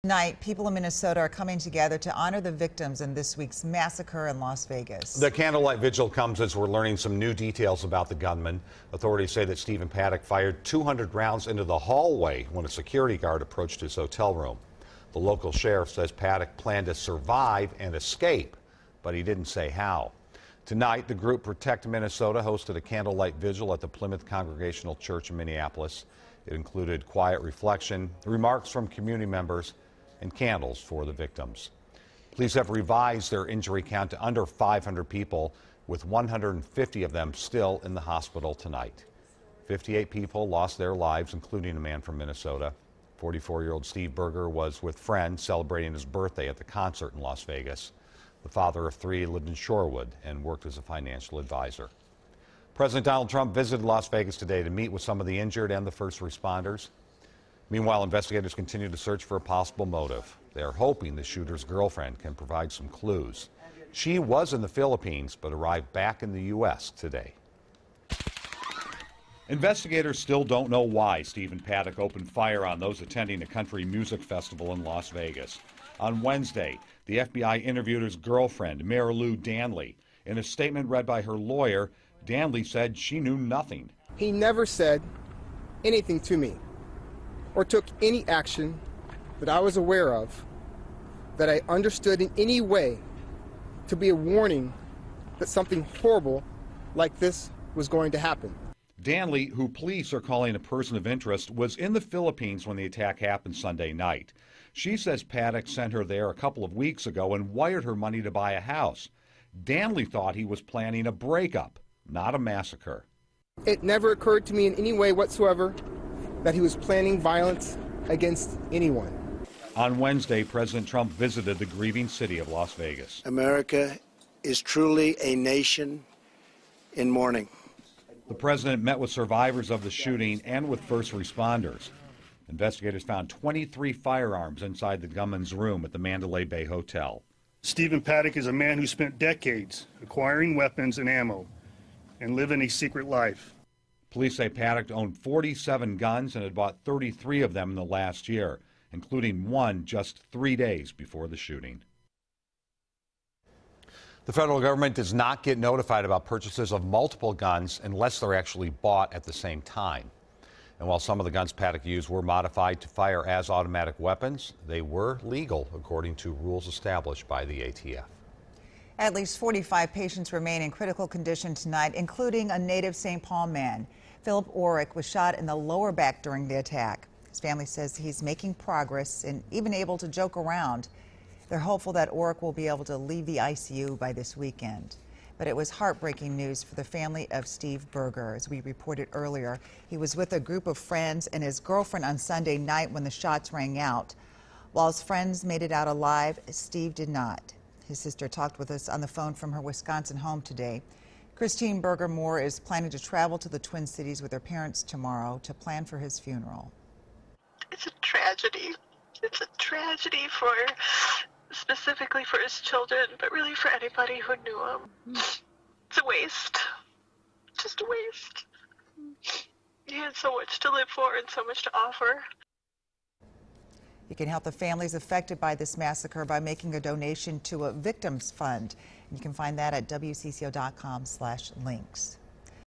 Tonight, people in Minnesota are coming together to honor the victims in this week's massacre in Las Vegas. The candlelight vigil comes as we're learning some new details about the gunman. Authorities say that Stephen Paddock fired 200 rounds into the hallway when a security guard approached his hotel room. The local sheriff says Paddock planned to survive and escape, but he didn't say how. Tonight, the group Protect Minnesota hosted a candlelight vigil at the Plymouth Congregational Church in Minneapolis. It included quiet reflection, remarks from community members, and candles for the victims. Police have revised their injury count to under 500 people, with 150 of them still in the hospital tonight. 58 people lost their lives, including a man from Minnesota. 44-year-old Steve Berger was with friends celebrating his birthday at the concert in Las Vegas. The father of three lived in Shorewood and worked as a financial advisor. President Donald Trump visited Las Vegas today to meet with some of the injured and the first responders. Meanwhile, investigators continue to search for a possible motive. They are hoping the shooter's girlfriend can provide some clues. She was in the Philippines but arrived back in the U.S. today. Investigators still don't know why Stephen Paddock opened fire on those attending a country music festival in Las Vegas. On Wednesday, the FBI interviewed his girlfriend, Mary Lou Danley. In a statement read by her lawyer, Danley said she knew nothing. He never said anything to me or took any action that I was aware of that I understood in any way to be a warning that something horrible like this was going to happen. Danley, who police are calling a person of interest, was in the Philippines when the attack happened Sunday night. She says Paddock sent her there a couple of weeks ago and wired her money to buy a house. Danley thought he was planning a breakup, not a massacre. It never occurred to me in any way whatsoever that he was planning violence against anyone. On Wednesday, President Trump visited the grieving city of Las Vegas. America is truly a nation in mourning. The president met with survivors of the shooting and with first responders. Investigators found 23 firearms inside the gunman's room at the Mandalay Bay Hotel. Stephen Paddock is a man who spent decades acquiring weapons and ammo and living a secret life. Police say Paddock owned 47 guns and had bought 33 of them in the last year, including one just 3 days before the shooting. The federal government does not get notified about purchases of multiple guns unless they're actually bought at the same time. And while some of the guns Paddock used were modified to fire as automatic weapons, they were legal according to rules established by the ATF. At least 45 patients remain in critical condition tonight, including a native St. Paul man. Philip Orrick was shot in the lower back during the attack. His family says he's making progress and even able to joke around. They're hopeful that Orrick will be able to leave the ICU by this weekend. But it was heartbreaking news for the family of Steve Berger. As we reported earlier, he was with a group of friends and his girlfriend on Sunday night when the shots rang out. While his friends made it out alive, Steve did not. His sister talked with us on the phone from her Wisconsin home today. Christine Berger Moore is planning to travel to the Twin Cities with her parents tomorrow to plan for his funeral. It's a tragedy. It's a tragedy specifically for his children, but really for anybody who knew him. It's a waste. Just a waste. He had so much to live for and so much to offer. You can help the families affected by this massacre by making a donation to a victims fund. You can find that at WCCO.com/links.